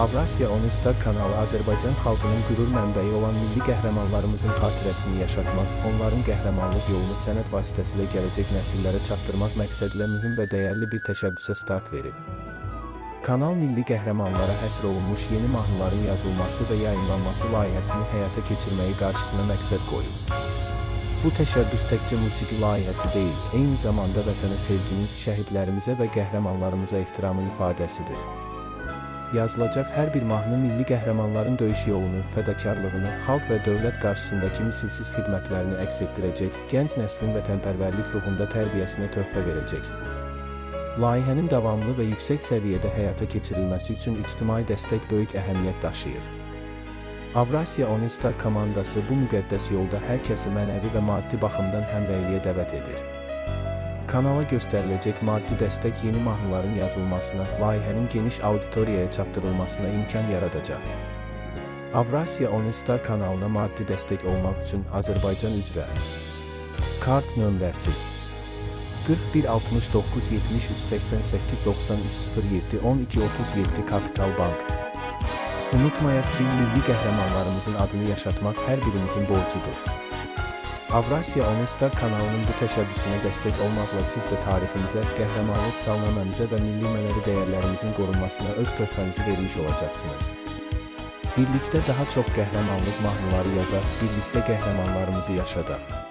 Avrasiya Onestar kanalı Azərbaycan xalqının qürur mənbəyi olan milli qəhrəmanlarımızın xatirəsini yaşatmaq, onların qəhrəmanlıq yolunu sənət vasitəsilə gələcək nəsillərə çatdırmaq məqsədilə mühüm və dəyərli bir təşəbbüsə start verib. Kanal milli qəhrəmanlara həsr olunmuş yeni mahnıların yazılması və yayınlanması layihəsini həyata keçirməyi qarşısına məqsəd qoyub. Bu təşəbbüs təkcə musiqi layihəsi deyil, eyni zamanda vətənə sevginin, şəhidlərimizə və qəhrəmanlarımıza ehtiramın ifadəsidir. Yazılacaq hər bir mahnı milli qəhrəmanların döyüş yolunu, fədakarlığını, xalq və dövlət qarşısındakı misilsiz xidmətlərini əks etdirəcək, gənc nəslin vətənpərvərlik ruhunda tərbiyəsinə töhfə verəcək. Layihənin davamlı və yüksək səviyyədə həyata keçirilməsi üçün ictimai dəstək böyük əhəmiyyət daşıyır. Avrasiya Onestar komandası bu müqəddəs yolda hər kəsi mənəvi və maddi baxımdan həmrəyliyə dəvət edir. Kanala göstəriləcək maddi dəstək yeni mahnıların yazılmasına, layihənin geniş auditoriyaya çatdırılmasına imkan yaradacaq. Avrasiya Onestar kanalına maddi dəstək olmaq üçün Azərbaycan üzrə kart nömrəsi 41 69 73 88 93 07 12 37 Kapital Bank. Unutmayaq ki, milli qəhrəmanlarımızın adını yaşatmaq hər birimizin borcudur. Avrasiya Onestar kanalının bu təşəbbüsünə dəstək olmaqla siz də tariximizə, qəhrəmanlıq salnaməmizə və milli mənəvi dəyərlərimizin qorunmasına öz töhfənizi vermiş olacaqsınız. Birlikdə daha çox qəhrəmanlıq mahnıları yazaq, birlikdə qəhrəmanlarımızı yaşadaq.